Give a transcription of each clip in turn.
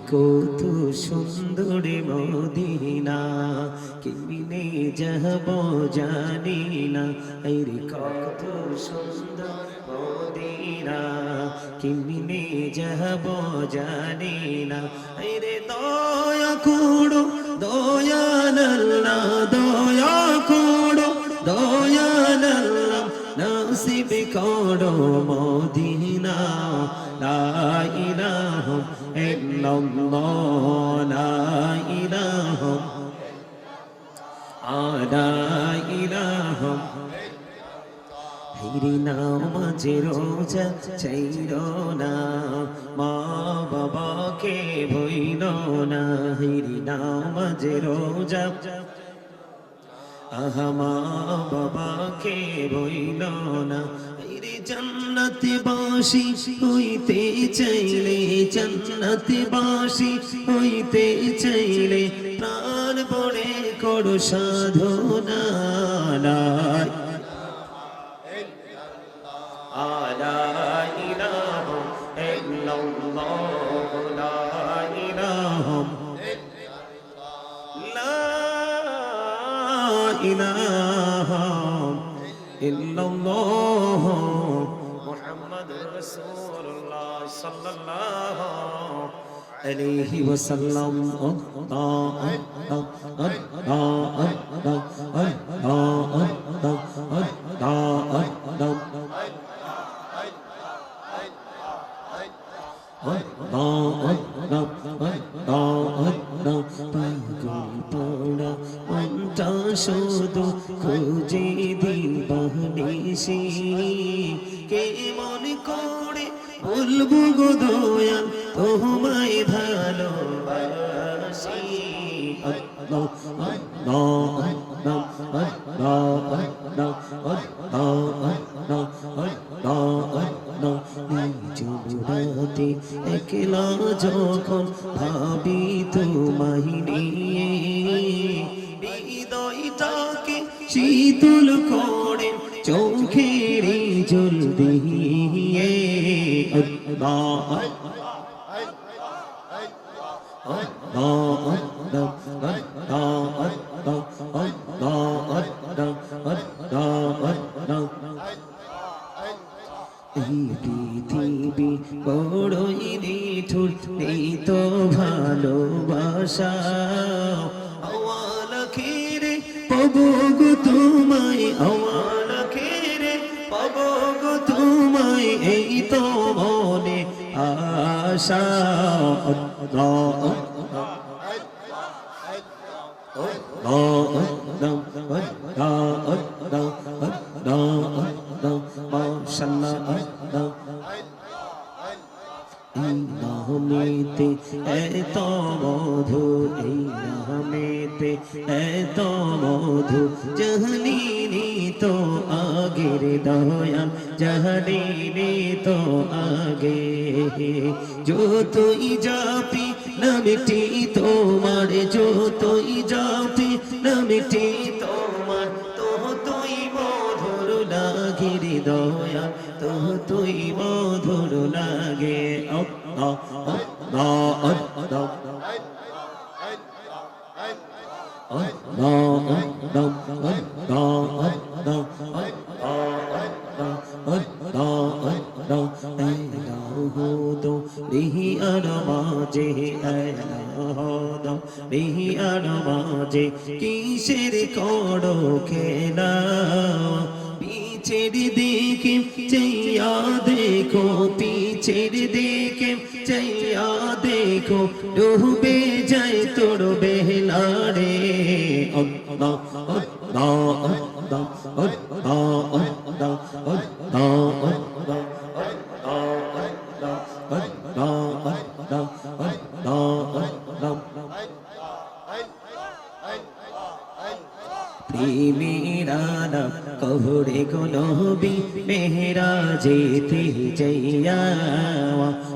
কত সুন্দর মদিনা কেমনে যাব জানি না আরে কত সুন্দর মদিনা কেমনে যাব জানি না আরে দয়া করো দয়াল আল্লাহ দয়া করো দয়াল আল্লাহ নসিব করো মদিনা লা ইলাহা ইল্লাল্লাহ লা ইলাহা ইলাহা হিরি নামাজে রোজা চাইরো না মা বাবাকে ভইলো না হিরি নামাজে রোজা আহা মা বাবাকে ভইলো না জন্নতে বাসি হইতে চাইলে জন্নতে বাসি হইতে চাইলে প্রাণ বড়ে করো সাধনা লা ইলাহা ইল্লাল্লাহ লা ইলাহা ইল্লাল্লাহ মুহাম্মাদুর রাসূলুল্লাহ সাল্লাল্লাহু আলাইহি ওয়াসাল্লাম শুধু খুঁজে দিবানিসি কে মনে করে বলবো গো দয়াল তোমায় ভালোবাসি আল্লাহ আল্লাহ আল্লাহ আল্লাহ আল্লাহ জুড়াতে একলা যখন ভাবি তোমায় নিয়ে হৃদয়টাকে শীতল করে চোখের জল দিয়ে আল্লাহ পৃথিবী বড়ই নিঠুর এই তো ভালোবাসা আওয়ালা খেরে পাবো গো তোমায় আওয়ালা খেরে পাবো গো তোমায় এই তো মনে আশা নামেতে এত মধু এই নামেতে এত মধু জাহানিনি তো আগের দয়াল জাহানিনি তো আগে যতই জাপি নামটি তোমার যতই জাপি নামটি তোমার তুই মধুর লাগে রে দয়া তুই মধুর লাগে কিসের করো খেলা পিছের দিকে চাইয়া দেখো পিছের দিকে চাইয়া দেখো ডুবে যায় তোর বেলা রে আল্লাহ আল্লাহ আল্লাহ আল্লাহ আল্লাহ প্রেমেরা নাম কহরে গো নবী মেহরাজেতে যাইয়া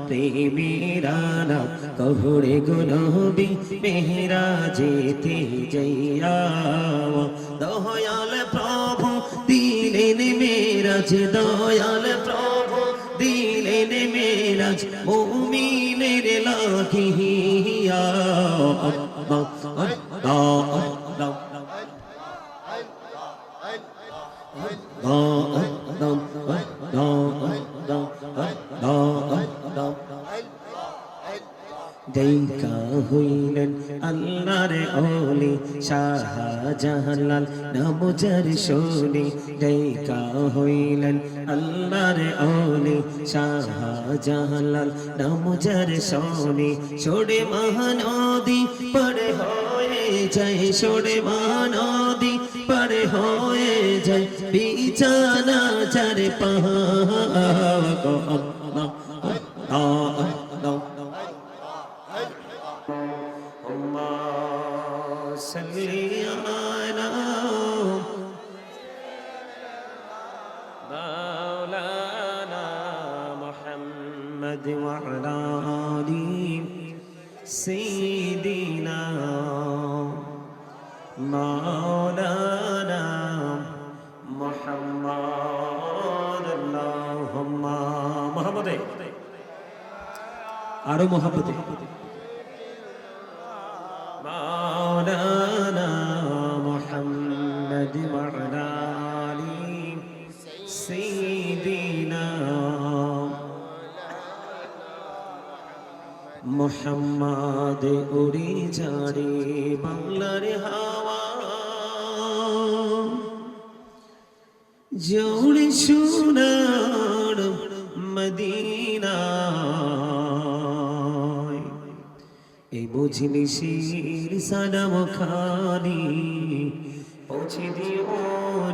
প্রেমেরা নাম কহরে গো নবী মেহরাজেতে যাইয়া দয়াল প্রভু দিলেন মেরাজ দয়াল প্রভু দিলেন মেরাজ মুমিনের লাগিয়া দেখা হইলেন আল্লাহর ওলি শাহজালাল নাম যার শুনি দেখা হইলেন আল্লাহর ওলি শাহজালাল নাম যার শুনি ছোড়ে মহানদী পড়ে হয়ে যায় ছোড়ে মহানদী পড়ে হয়ে যায় বিছানা যার পাহাড় গো আল্লাহ আল্লাহ صل على مولانا محمد وعلى آل سيدنا مولانا محمد اللهم محمد আরো মোহাম্মদে مولانا محمد وعلى آل سيدنا محمد উড়ে যারে বাংলার হাওয়া জোড়ে সোনার মদিনা এই মজলিসের সালাম খানি পৌঁছে দিও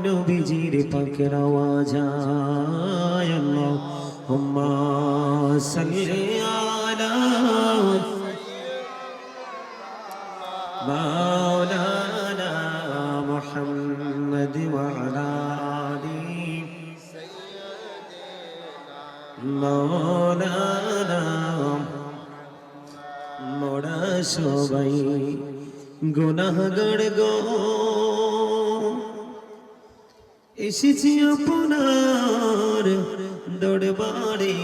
নবীজির পাকের আওয়াজ আল্লাহুম্মা সাল্লি আলা মাওলানা মুহাম্মদ ওয়া আলা আলি মাওলানা মোরা সবাই গুনাহগার গো এসেছি আপনার দরবারে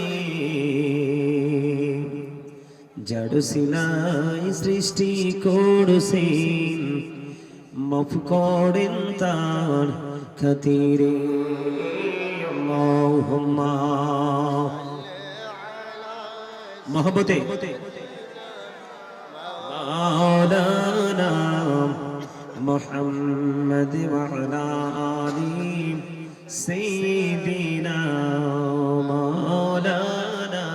জড় সিলাই সৃষ্টি করছেন মাফ করেন তার খাতিরে আল্লাহুম্মা মহব্বতে مولانا محمد وعلى آل سيدنا مولانا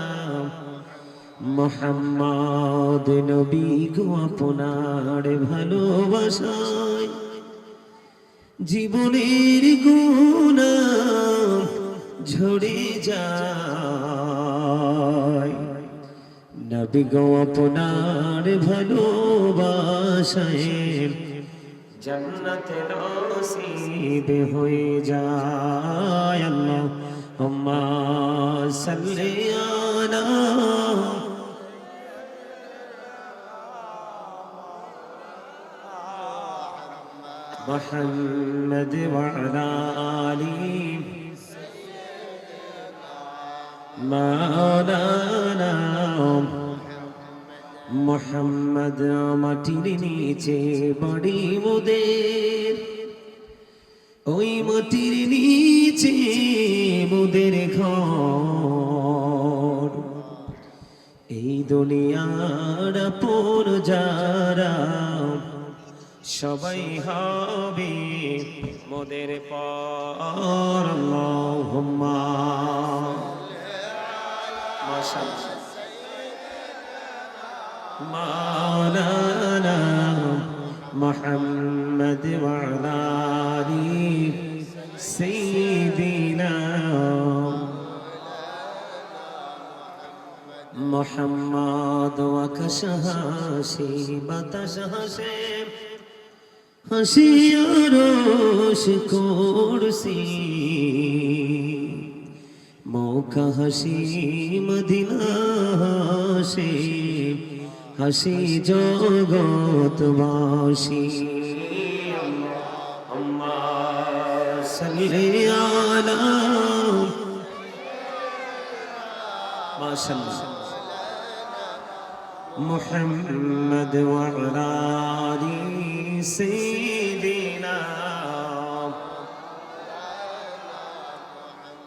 محمد নবী গো আপনার ভালোবাসায় জীবনের গুনাহ ঝরে যায় নবী গো আপনার ভালোবাসায় জান্নাত নসিব হয়ে যায় আল্লাহুম্মা সাল্লি আলা মুহাম্মদ ওয়া আলা আলি মাওলানা মুহাম্মদ মাটির নিচে বাড়ি মোদের ওই মাটির নিচে মোদের ঘর এই দুনিয়ার আপন যারা সবাই হবে মোদের পর আল্লাহুম্মা মাশাআল্লাহ مولانا محمد وعلى آل سيدنا محمد وكشه হাসি বাতাস হাসে হাসি আরশ কুরসি মৌকা হাসি মদিনা হাসি হাসি জগৎবাসী আল্লাহুম্মা সাল্লি আলা মাশাআল্লাহ محمد وعلى آل سيدنا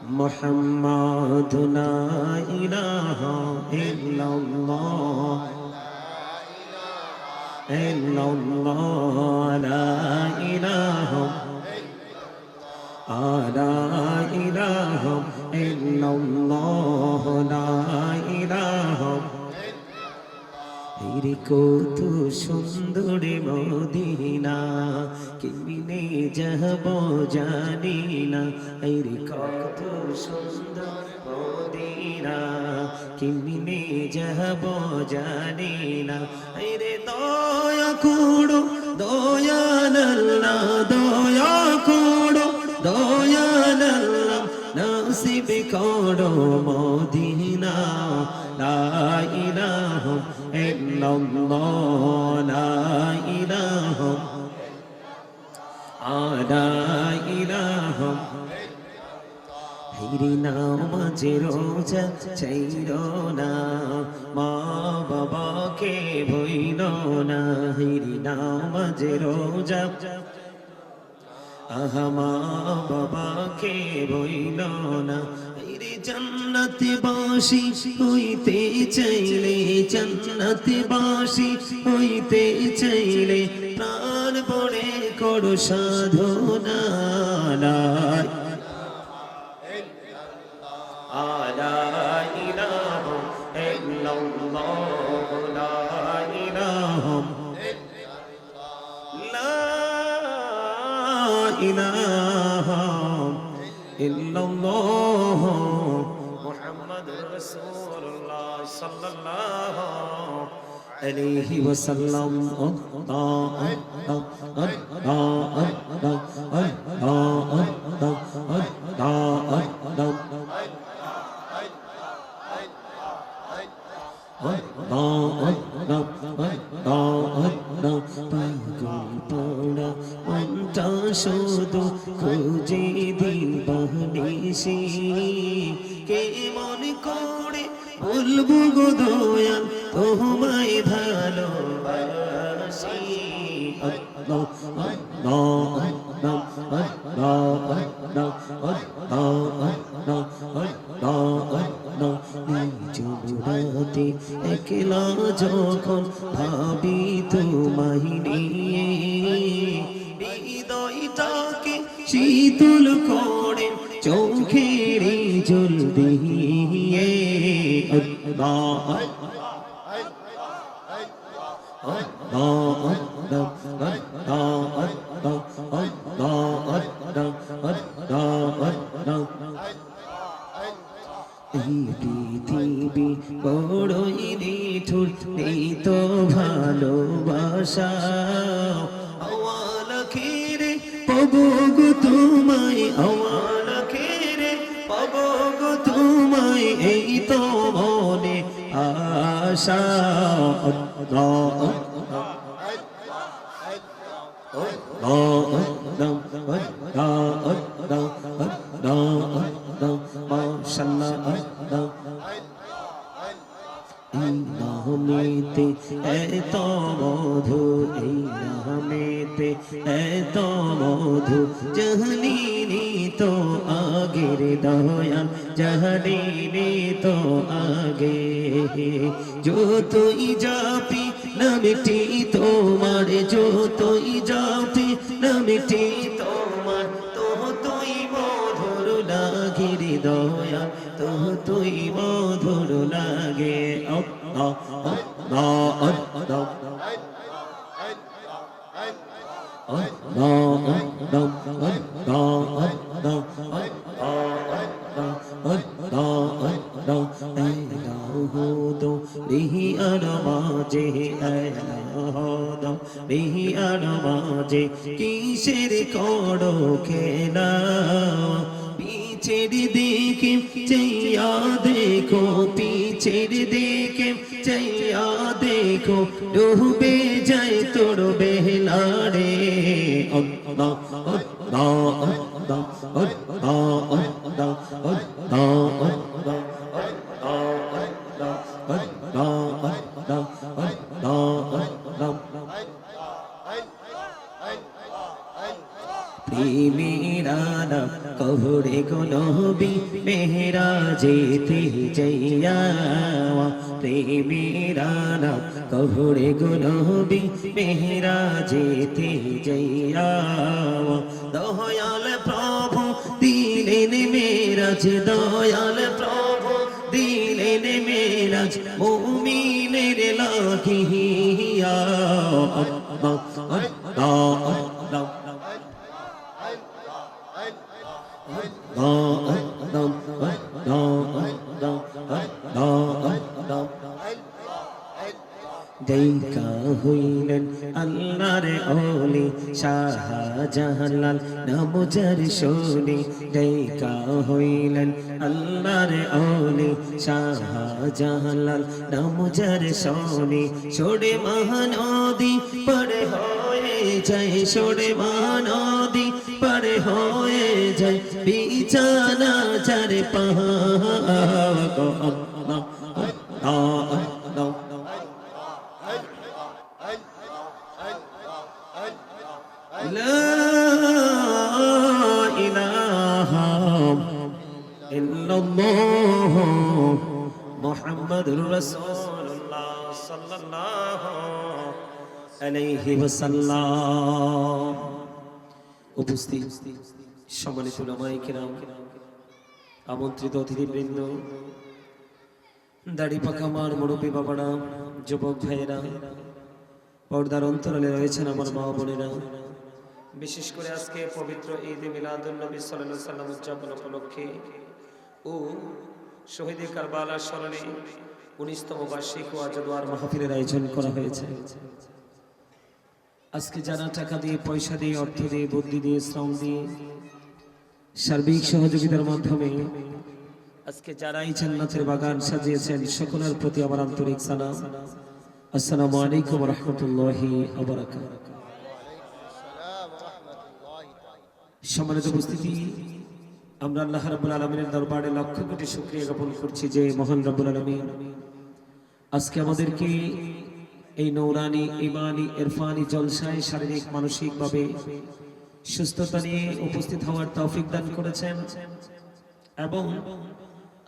محمد لا إله إلا الله إلا الله لا إله لا إله إلا الله لا إله রে কত সুন্দর মদিনা কেমনে যাব জানি না রে কত সুন্দর মদিনা কেমনে যাব জানি না রে দয়া করো দয়াল আল্লাহ দয়া করো দয়াল আল্লাহ নসিব করো মদিনা লা ইলাহা ইল্লাল্লাহ লা ইলাহা লা ইলাহা হিরি নামাজে রোজা চাইরো না মা বাবাকে ভইলো না হিরি নামাজে রোজা আহা মা বাবাকে ভইলো না জন্নতে বাসি হইতে চাইলে জন্নতে বাসি হইতে চাইলে প্রাণ পড়ে করো সাধনা লা ইলাহা ইল্লাল্লাহ লা ইলাহা ইলাহা ইল্লাল্লাহ মুহাম্মাদুর রাসূলুল্লাহ সাল্লাল্লাহু আলাইহি ওয়াসাল্লাম শুধু খুঁজে দিবানিশি কেমন করে বলবো গো দয়াল তোমায় ভালোবাসি আল্লাহ আল্লাহ আল্লাহ আল্লাহ জোড়াতে একলা যখন ভাবি তোমায় নিয়ে হৃদয়টাকে শীতল করে চোখের জল দিয়ে আল্লাহ পৃথিবী বড়ই নিঠুর এই তো ভালোবাসা আওয়াল খেরে পাবো গো তোমায় আওয়াল খেরে পাবো গো তোমায় এই তো মনে আশা নামেতে এত মধু এই নামেতে এত মধু জাহানিনি তো আগের দয়াল জাহানিনি তো আগে যতই যাপি নামটি তোমার যতই যাপি নামটি তোমার তুই মধুর লাগে রে দয়াল তুই মধুর লাগে কিসের করো খেলা পিছের দিকে চাইয়া দেখো পিছের দিকে চাইয়া দেখো ডুবে যায় তোর বেলা রে আল্লাহ আল্লাহ আল্লাহ আল্লাহ আল্লাহ আল্লাহ আল্লাহ আল্লাহ প্রেমেরা নাম কহরে গো নবী মেহরাজেতে যাইয়া প্রেমেরা নাম কহরে গো নবী মেহরাজেতে যাইয়া দয়াল প্রভু দিলেন মেরাজ দয়াল প্রভু দিলেন মেরাজ মুমিনের লাগিয়া আল্লাহ আল্লাহ আল্লাহ দেখা হইলেন আল্লাহর ওলি শাহজালাল নাম যার শুনি দেখা হইলেন আল্লাহর ওলি শাহজালাল নাম যার শুনি ছোড়ে মহানদী পড়ে হয়ে যায় ছোড়ে মহানদী পড়ে হয়ে যায় বিছানা যার পাহাড় আল্লাহ আল্লাহ لا إله إلا الله محمد رسول الله صلى الله عليه وسلم উপস্থিত সম্মানিত উলামায়ে কেরাম আমন্ত্রিত অতিথিবৃন্দ দাড়ি পাকা আমার মুরব্বী বাবারা যুবক ভাইয়েরা পর্দার অন্তরালে রয়েছেন আমার মা বোনেরা বিশেষ করে আজকে পবিত্র ঈদে মিলাদুন নবী সাল্লাল্লাহু আলাইহি সাল্লাম উদযাপন উপলক্ষে ও শহীদে কারবালার স্মরণে 19তম বার্ষিক ওয়াজ দোয়ার মাহফিলের আয়োজন করা হয়েছে। আজকে যারা টাকা দিয়ে পয়সা দিয়ে অর্থ দিয়ে বুদ্ধি দিয়ে শ্রম দিয়ে সার্বিক সহযোগিতার মাধ্যমে আজকে যারাই জান্নাতের বাগান সাজিয়েছেন সকলের প্রতি আমার আন্তরিক সালাম। আসসালামু আলাইকুম ওয়া রাহমাতুল্লাহি ওয়া বারাকাতুহু। সম্মানিত উপস্থিতি, আমরা আল্লাহ রাব্বুল আলামিনের দরবারে লক্ষ কোটি শুকরিয়া জ্ঞাপন করছি যে মহান রব্বুল আলামিন আজকে আমাদেরকে এই নূরানি ঈমানি ইরফানি জলসায় শারীরিক মানসিকভাবে সুস্থতা নিয়ে উপস্থিত হওয়ার তৌফিক দান করেছেন এবং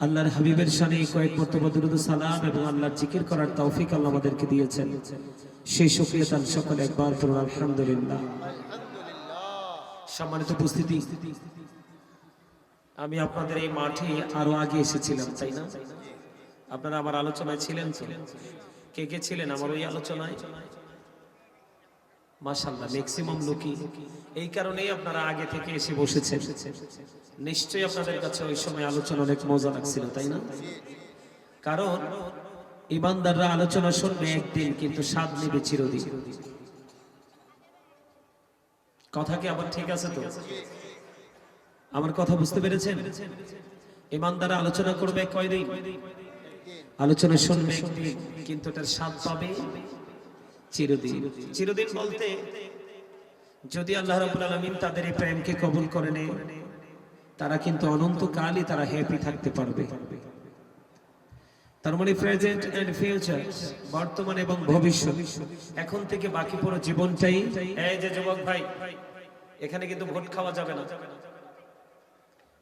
আল্লাহর হাবিবের শানে কয়েক মর্তবা দুরূদ ও সালাম এবং আল্লাহর জিকির করার তৌফিক আল্লাহ আমাদেরকে দিয়েছেন। সেই শুকরিয়া তার সকলে একবার পড়ুন আলহামদুলিল্লাহ। সম্মানিত উপস্থিতি, আমি আপনাদের এই মাঠে আরো আগে এসেছিলাম, তাই না? আপনারা আমার আলোচনায় ছিলেন তো? কে কে ছিলেন আমার ওই আলোচনায়? মাশাআল্লাহ, ম্যাক্সিমাম লোকই। এই কারণেই আপনারা আগে থেকে এসে বসেছেন। নিশ্চয়ই আপনাদের কাছে ওই সময় আলোচনা অনেক মজা লাগছিল, তাই না? কারণ ইমানদাররা আলোচনা শুনবে একদিন, কিন্তু স্বাদ নেবে চিরদিন। কথা কি আবার ঠিক আছে তো? আমার কথা বুঝতে পেরেছেন? ইমানদাররা আলোচনা করবে কয়দিন? আলোচনা শুনবে একদিন, কিন্তু তার স্বাদ পাবে চিরদিন। চিরদিন বলতে যদি আল্লাহ রাব্বুল আলামিন তাদের এই প্রেমকে কবুল করে নেয়, তারা কিন্তু অনন্তকালই তারা হ্যাপি থাকতে পারবে। তার মানে প্রেজেন্ট এন্ড ফিউচার, বর্তমান এবং ভবিষ্যৎ, এখন থেকে বাকি পুরো জীবনটাই। এই যে যুবক ভাই, এখানে কিন্তু ভোট খাওয়া যাবে না,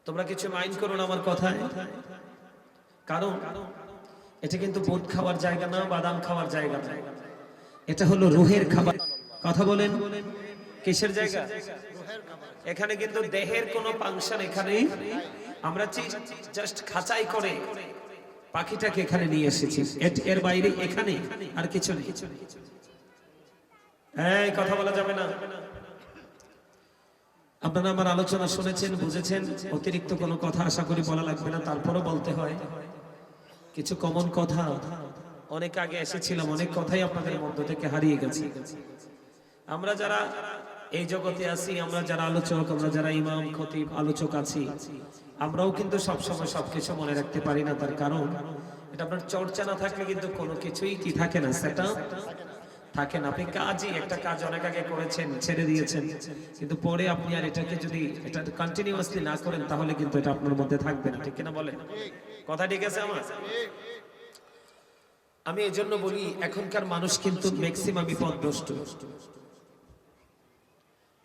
তোমরা কিছু মাইন্ড করো না আমার কথায়। কারণ এটা কিন্তু ভোট খাওয়ার জায়গা না, বাদাম খাওয়ার জায়গা না, এটা হলো রুহের খাবার। কথা বলেন, কিসের জায়গা? এখানে কিন্তু দেহের কোনো ফাংশন এখানে আমরা জাস্ট খাঁচাই করে পাখিটাকে এখানে নিয়ে এসেছি, এর বাইরে এখানে আর কিছু নেই। এই কথা বলা যাবে না। আপনারা আমার আলোচনা শুনেছেন, বুঝেছেন, অতিরিক্ত কোনো কথা আশা করি বলা লাগবে না। তারপরও বলতে হয় কিছু কমন কথা। অনেক আগে এসেছিলাম, অনেক কথাই আপনাদের মধ্য থেকে হারিয়ে গেছে। আমরা যারা এই জগতে আছি, আমরা যারা আলোচক, আমরা যারা ইমাম খতিব আলোচক আছি, আমরাও কিন্তু সবসময় সবকিছু মনে রাখতে পারি না। তার কারণ এটা আপনার চর্চা না থাকলে কিন্তু কোনো কিছুই কি থাকে না, সেটা থাকে না। আপনি কাজই একটা কাজ অনেক আগে করেছেন, ছেড়ে দিয়েছেন, কিন্তু পরে আপনি আর এটাকে যদি এটা কন্টিনিউয়াসলি না করেন, তাহলে কিন্তু এটা আপনার মধ্যে থাকবে না। ঠিক কিনা বলেন? কথা ঠিক আছে আমার? আমি এই জন্য বলি, এখনকার মানুষ কিন্তু ম্যাক্সিমাম বিপদগ্রস্ত।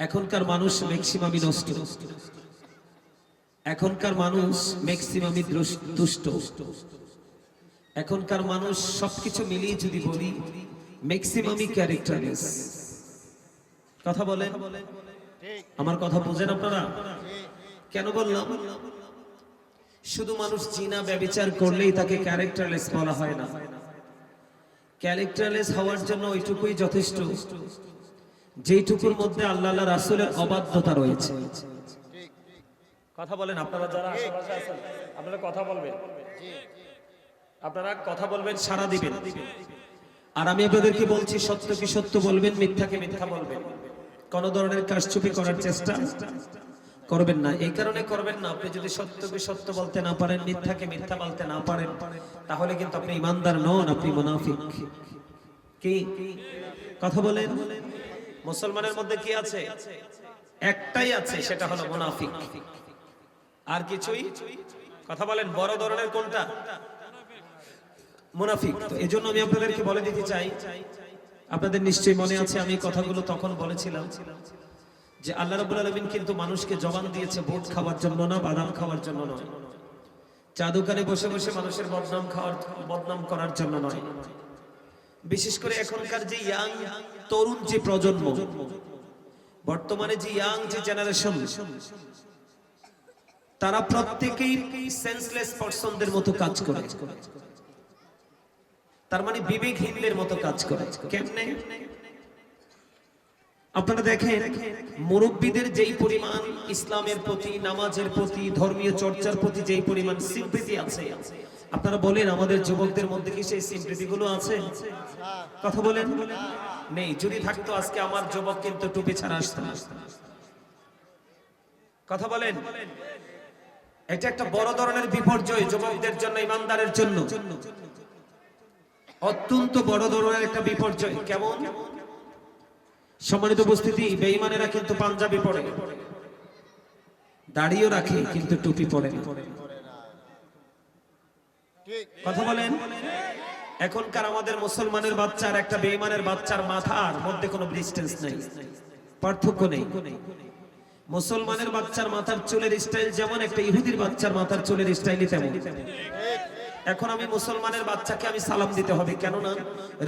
এখনকার মানুষ ম্যাক্সিমামই নষ্ট, এখনকার মানুষ ম্যাক্সিমামই দুষ্ট, এখনকার মানুষ সবকিছু মিলিয়ে যদি বলি ম্যাক্সিমামই ক্যারেক্টারলেস। কথা বলেন, আমার কথা বুঝেন আপনারা? কেন বললাম? শুধু মানুষ জিনা ব্যভিচার করলেই তাকে ক্যারেক্টারলেস বলা হয় না। ক্যারেক্টারলেস হওয়ার জন্য ওইটুকুই যথেষ্ট যেইটুকুর মধ্যে আল্লাহ রাসূলের অবাধ্যতা রয়েছে। কথা বলেন আপনারা যারা আশেপাশে আছেন, আপনারা কথা বলবেন, আপনারা কথা বলবেন, সাড়া দিবেন। আর আমি আপনাদেরকে বলছি, সত্যকে সত্য বলবেন, মিথ্যাকে মিথ্যা বলবেন। কোন ধরনের কারচুপি করার চেষ্টা করবেন না। এই কারণে করবেন না, আপনি যদি সত্যকে সত্য বলতে না পারেন, মিথ্যাকে মিথ্যা বলতে না পারেন, তাহলে কিন্তু আপনি ইমানদার নন, আপনি মুনাফিক। কি কথা বলেন? মুসলমানের মধ্যে কি আছে? একটাই আছে, সেটা হলো মুনাফিক। আর কিছুই কথা বলেন, বড় ধরনের কোনটা? মুনাফিক। তো এজন্য আমি আপনাদেরকে বলে দিতে চাই, আপনাদের নিশ্চয়ই মনে আছে আমি কথাগুলো তখন বলেছিলাম যে আল্লাহ রাব্বুল আলামিন কিন্তু মানুষকে জবান দিয়েছে ভোট খাওয়ার জন্য না, বাদাম খাওয়ার জন্য নয়, চা দোকানে বসে বসে মানুষের বদনাম করার জন্য নয়। বিশেষ করে এখনকার যে ইয়াং তরুণ যে প্রজন্ম, বর্তমানে যে ইয়াং যে জেনারেশন, তারা প্রত্যেকেই সেন্সলেস পারসনদের মতো কাজ করে। তার মানে বিবেকহীনদের মতো কাজ করে। কেমনে? আপনারা দেখেন, মুরব্বীদের যেই পরিমাণ ইসলামের প্রতি, নামাজের প্রতি, ধর্মীয় চর্চার প্রতি যেই পরিমাণ সিম্পথি আছে, আপনারা বলেন আমাদের যুবকদের মধ্যে কি সেই সিম্পথি গুলো আছে? কথা বলেন, নেই। যদি থাকতো আজকে আমার যুবক কিন্তু টুপি ছাড়া আসতো না। কথা বলেন, এটা একটা বড় ধরনের বিপর্যয় যুবকদের জন্য, ইমানদারের জন্য অত্যন্ত বড় ধরনের একটা বিপর্যয়। কেমন? সম্মানিত উপস্থিতি, বেঈমানেরা কিন্তু পাঞ্জাবি পরে, দাড়িও রাখে, কিন্তু টুপি পরে না। কথা বলেন, এখনকার আমাদের মুসলমানের বাচ্চার একটা বেঈমানের বাচ্চার মাথার মধ্যে কোনো ডিসটেন্স নেই, পার্থক্য নেই। মুসলমানের বাচ্চার মাথার চুলের স্টাইল যেমন, একটা ইহুদির বাচ্চার মাথার চুলের স্টাইলই তেমন। এখন আমি মুসলমানের বাচ্চাকে আমি সালাম দিতে হবে, কেননা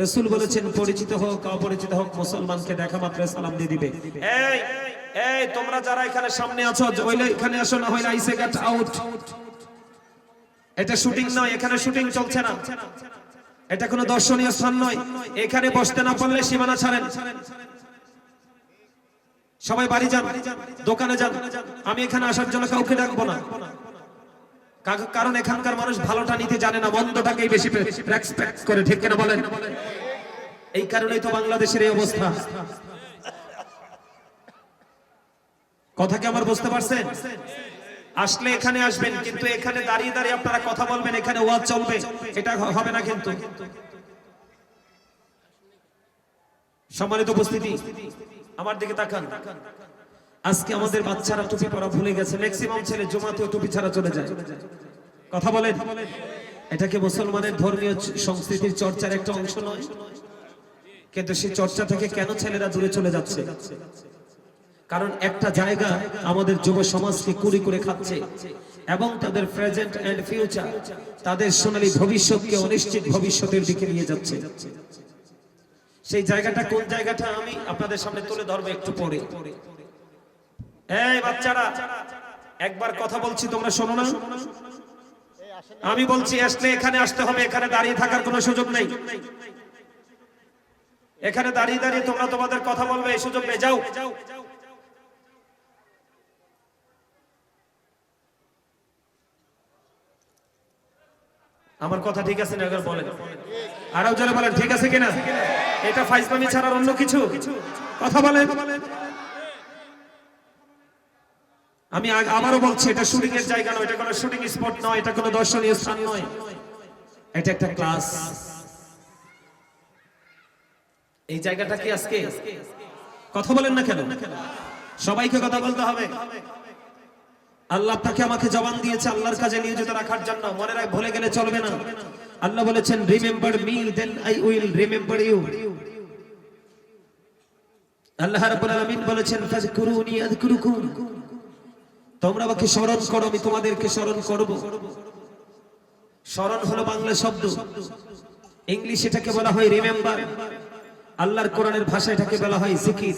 রাসূল বলেছেন পরিচিত হোক অপরিচিত হোক, মুসলমানকে দেখা মাত্র সালাম দিয়ে দিবে। এই এই তোমরা যারা এখানে সামনে আছো, হইলে এখানে আসো, না হইলে আইসে গেট আউট। এটা শুটিং নয়, এখানে শুটিং চলছে না, এটা কোনো দর্শনীয় স্থান নয়। এখানে বসতে না পারলে সীমানা ছাড়েন, সবাই বাড়ি যান, দোকানে যান। আমি এখানে আসার জন্য কাউকে ডাকবো না, কারণ এখানকার মানুষ ভালোটা নিতে জানে না, মন্দটাকেই বেশি রেসপেক্ট করে। ঠিক কিনা বলেন? এই কারণেই তো বাংলাদেশের এই অবস্থা। কথা কি আমার বুঝতে পারছেন? আসলে এখানে আসবেন, কিন্তু এখানে দাঁড়িয়ে দাঁড়িয়ে আপনারা কথা বলবেন, এখানে ওয়াজ চলবে, এটা হবে না কিন্তু। সম্মানিত উপস্থিতি, আমার দিকে তাকান। আজকে আমাদের বাচ্চারা টুপি পরা ভুলে গেছে, ম্যাক্সিমাম ছেলে জুমাতেও টুপি ছাড়া চলে যায়। কথা বলেন, এটাকে মুসলমানের ধর্মীয় সংস্কৃতির চর্চার একটা অংশ নয়? কিন্তু সেই চর্চা থেকে কেন ছেলেরা দূরে চলে যাচ্ছে? কারণ একটা জায়গা আমাদের যুব সমাজকে কুড়ি করে খাচ্ছে এবং তাদের প্রেজেন্ট এন্ড ফিউচার, তাদের সোনালী ভবিষ্যৎকে অনিশ্চিত ভবিষ্যতের দিকে নিয়ে যাচ্ছে। সেই জায়গাটা কোন জায়গাটা আমি আপনাদের সামনে তুলে ধরবো একটু পরে। এই বাচ্চারা, একবার কথা বলছি, তোমরা শোনো না? আমি বলছি আসলে এখানে আসতে হবে, এখানে দাঁড়িয়ে থাকার কোনো সুযোগ নেই। এখানে দাঁড়িয়ে দাঁড়িয়ে তোমরা তোমাদের কথা বলবে, এই সুযোগ নেই। যাও। আমার কথা ঠিক আছে না? একবার বলেন, আরো জোরে বলেন, ঠিক আছে কিনা? এটা ফাইজলামি ছাড়ার অন্য কিছু? কথা বলেন। আমি আবারও বলছি, এটা শুটিং এর জায়গা নয়, এটা কোনো শুটিং স্পট নয়, এটা কোনো দর্শনীয় স্থান নয়, এটা একটা ক্লাস। এই জায়গাটা কি আজকে কথা বলেন না কেন? সবাইকে কথা বলতে হবে। আল্লাহ আপনাকে আমাকে জবান দিয়েছে আল্লাহর কাজে নিয়োজিত রাখার জন্য। মনে রাখ, ভুলে গেলে চলবে না। আল্লাহ বলেছেন, remember me then I will remember you. আল্লাহ রাব্বুল আলামিন বলেছেন ফাযকুরুনি আযকুরুকুম, তোমরা আমাকে স্মরণ করো আমি তোমাদেরকে স্মরণ করব। স্মরণ হলো বাংলা শব্দ, ইংলিশ এটাকে বলা হয় রিমেম্বার, আল্লাহর কোরআনের ভাষা এটাকে বলা হয় জিকির।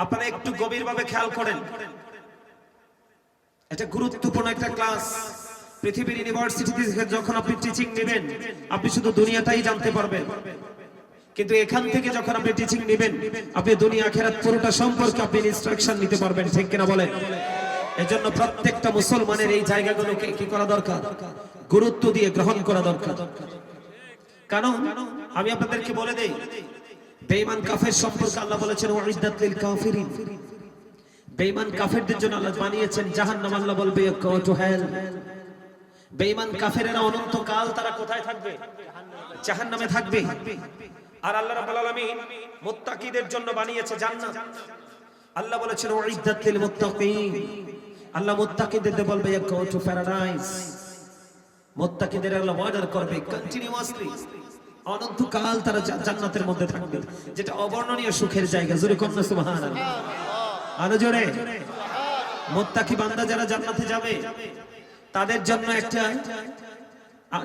আপনারা একটু গভীরভাবে খেয়াল করেন, এটা গুরুত্বপূর্ণ একটা ক্লাস। পৃথিবীর ইউনিভার্সিটিতে যখন আপনি টিচিং নেবেন আপনি শুধু দুনিয়াটাই জানতে পারবেন, কিন্তু এখান থেকে যখন আপনি টিচিং নেবেন আপনি দুনিয়া আখিরাত পুরোটা সম্পর্কে আপনি ইনস্ট্রাকশন নিতে পারবেন, ঠিক কিনা বলেন? এজন্য প্রত্যেকটা মুসলমানের এই জায়গাগুলোকে কি করা দরকার? গুরুত্ব দিয়ে গ্রহণ করা দরকার। কারণ আমি আপনাদেরকে বলে দেই, বেঈমান কাফের সম্পর্কে আল্লাহ বলেছেন ওয়াইদাত লিল কাফিরিন, বেঈমান কাফেরদের জন্য আল্লাহ বানিয়েছেন জাহান্নাম। আল্লাহ বলবে গো টু হেল। বেঈমান কাফেরেরা অনন্তকাল তারা কোথায় থাকবে? জাহান্নামে থাকবে। আর আল্লাহ রাব্বুল আলামিন মুত্তাকিদের জন্য বানিয়েছে জান্নাত। আল্লাহ বলেছেন ওয়াইদাত লিল মুত্তাকিন, আল্লাহ মুত্তাকিদের বলবে গো টু প্যারাডাইস। মুত্তাকিদের আল্লাহ ওয়ার্ডার করবে কন্টিনিউয়াসলি, অনন্তকাল তারা জান্নাতের মধ্যে থাকবে, যেটা অবর্ণনীয় সুখের জায়গা। জোরে কোন সুবহানাল্লাহ, আরো জোরে। মুত্তাকি বান্দা যারা জান্নাতে যাবে তাদের জন্য একটা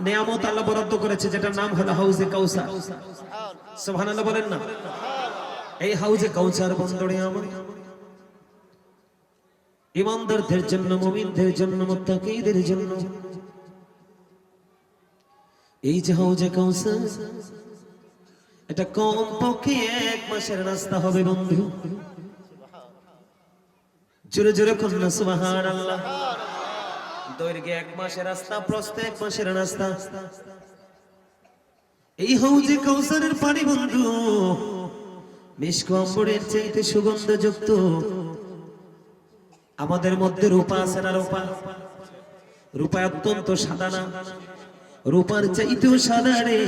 নিয়ামত আল্লাহ বরাদ্দ করেছে, যেটার নাম হলো হাউজে কাউসার। সুবহানাল্লাহ বলেন না? এই হাউজে কাউসার বন্দরে আমার ঈমানদারদের জন্য, মুমিনদের জন্য, মুত্তাকিদের জন্য এই যে হাউজে কাউসার, এটা কম পক্ষে 1 মাসের রাস্তা হবে বন্ধু। জোরে জোরে কন্যা সুবহানাল্লাহ। দৈর্ঘ্যে 1 মাসের রাস্তা, প্রস্থে 1 মাসের রাস্তা। এই হাউজে কাউসারের পানি বন্ধু মিশক আম্বরের চাইতে সুগন্ধযুক্ত। আমাদের মধ্যে রূপা আছে না? রূপা অত্যন্ত সাদা না? রূপার চাইতেও সাদা রে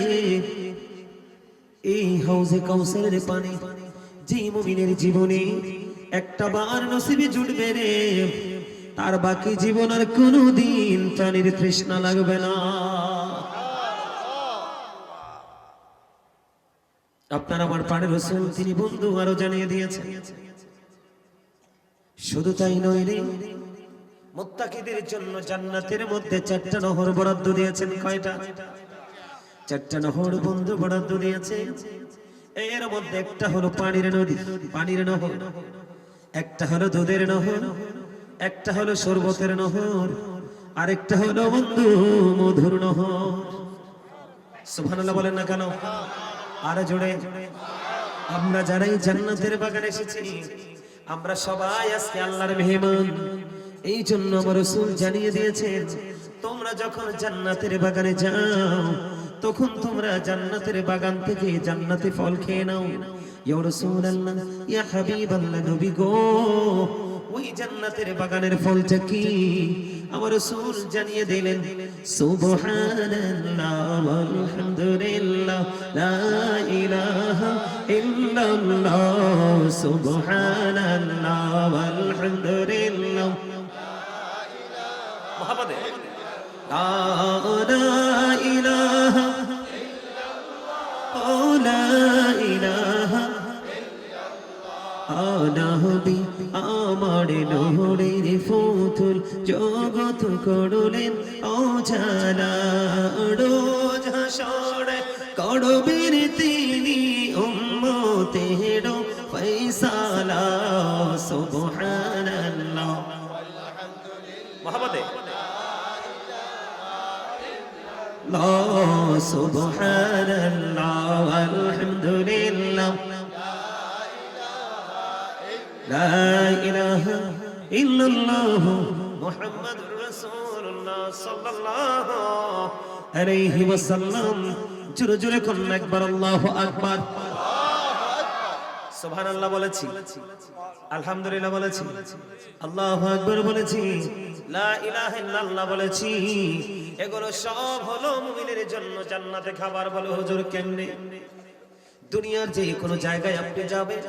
এই হাউজে কাউসারের পানি। যে মুমিনের জীবনে একটা বার নসিবে জুটবে রে, তার বাকি জীবন আর কোনোদিন পানির তৃষ্ণা লাগবে না। আপনার আমার পানি রাসূল তিনি বন্ধু আরো জানিয়ে দিয়েছেন। শুধু তাই নয় রে, মুত্তাকিদের জন্য জান্নাতের মধ্যে 4টা নহর বরাদ্দ দিয়েছেন। কয়টা? 4টা নহর বন্ধু বরাদ্দ দিয়েছে। এর মধ্যে একটা হলো পানির নদী, পানির নহর, একটা হলো দুধের নহর, একটা হলো শরবতের নহর, আরেকটা হলো বন্ধু মধুর নহর। সুবহানাল্লাহ বলেন না কেন? আর জোরে। আমরা যারাই জান্নাতের বাগানে এসেছি আমরা সবাই আজকে আল্লাহর মেহমান। এই জন্য আমার রাসূল জানিয়ে দিয়েছেন, তোমরা যখন জান্নাতের বাগানে যাও তখন তোমরা জান্নাতের বাগান থেকে জান্নাতি ফল খেয়ে নাও। ইয়া রাসূলুল্লাহ, ইয়া হাবিবাল্লাহ, নবী গো, ওই জান্নাতের বাগানের ফলটা কি? আমার রাসূল জানিয়ে দিলেন, সুবহানাল্লাহ ওয়ালহামদুলিল্লাহ লা ইলাহা ইল্লাল্লাহ, সুবহানাল্লাহ ওয়ালহামদুলিল্লাহ মুহাম্মাদ লা ইলাহা ইল্লাল্লাহ লা ইলাহা আনাহবি আমার নহরের ফুতুল জগৎ করলেন অজালা। রোজ হাসরে করবেন তিনি উম্মতের ফয়সালা। সুবহানাল্লাহ মুহাম্মাদে লা সুবহানাল্লাহ আলহামদুলিল্লাহ লা ইলাহা ইল্লাল্লাহ মুহাম্মাদুর রাসূলুল্লাহ সাল্লাল্লাহু আলাইহি ওয়াসাল্লাম। জোরে জোরে কোন একবার আল্লাহু আকবার। সুবহানাল্লাহ বলেছি, আলহামদুলিল্লাহ বলেছি, আল্লাহু আকবার বলেছি, লা ইলাহা ইল্লাল্লাহ বলেছি। এগুলো সব হলো মুমিনের জন্য জান্নাতে খাবার। বলে হুজুর কেমনে? দুনিয়ার যে কোনো জায়গায় আপনি যাবেন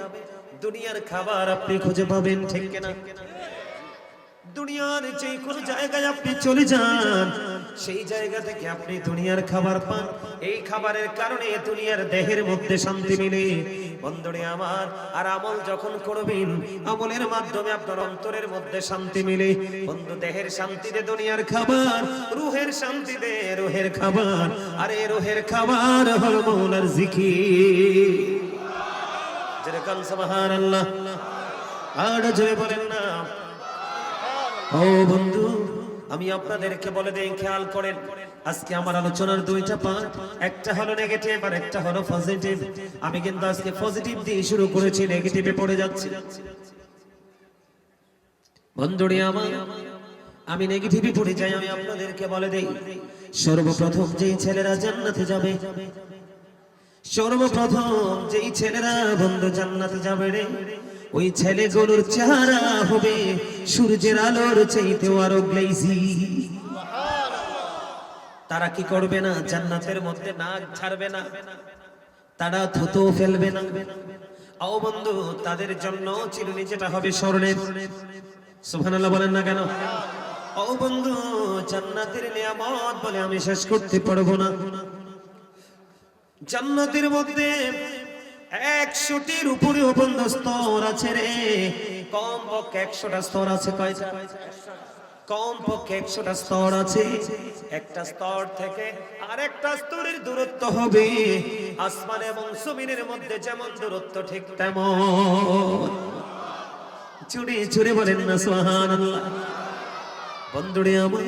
দুনিয়ার খাবার আপনি খুঁজে পাবেন, ঠিক কিনা? দুনিয়ার যে কোনো জায়গায় আপনি চলে যান, সেই জায়গা থেকে আপনি দুনিয়ার খাবার পান। এই খাবারের কারণে দুনিয়ার দেহের মধ্যে শান্তি মিলে। বন্ধুরে আমার, আর আমল যখন করবেন, আমলের মাধ্যমে আপনার অন্তরের মধ্যে শান্তি মিলে। বন্ধু, দেহের শান্তিতে দুনিয়ার খাবার, রুহের শান্তিতে রুহের খাবার। আর এই রুহের খাবার হলো মওলার জিকির। যেরকম সুবহানাল্লাহ, আর জয় বলেন না। ও বন্ধু, আমি আপনাদেরকে বলে দেই, খেয়াল করেন, আজকে আমার আলোচনার দুইটা পার্ট, একটা হলো নেগেটিভ আর একটা হলো পজিটিভ। আমি কিন্তু আজকে পজিটিভ দিয়ে শুরু করেছি, নেগেটিভে পড়ে যাচ্ছি। বন্ধুরে আমার, আমি নেগেটিভে পড়ে যাই। আমি আপনাদেরকে বলে দেই, সর্বপ্রথম যেই ছেলেরা জান্নাতে যাবে, সর্বপ্রথম যেই ছেলেরা বন্ধু জান্নাতে যাবে রে, ওই ছেলেগুলোর চেহারা হবে সূর্যের আলোর চাইতেও আরো গ্লেজি। তারা কি করবে না? জান্নাতের মধ্যে নাক ছাড়বে না, তারা থুতু ফেলবে না। ও বন্ধু, তাদের জন্য চিরুনি যেটা হবে স্বর্ণের। সুবহানাল্লাহ বলেন না কেন? ও বন্ধু, জান্নাতের নিয়ামত বলে আমি শেষ করতে পারবো না। জান্নাতের মধ্যে 100টির উপরেও বন্ধু স্তর আছে রে। কমপক্ষে 100টা স্তর আছে। কয়টা? কমপক্ষে 100টা স্তর আছে। একটা স্তর থেকে আরেকটা স্তরের দূরত্ব হবে আসমান এবং জমিনের মধ্যে যেমন দূরত্ব, ঠিক তেমন। জুড়ে জুড়ে বলেন না সুবহানাল্লাহ। বন্ধুরে আমার,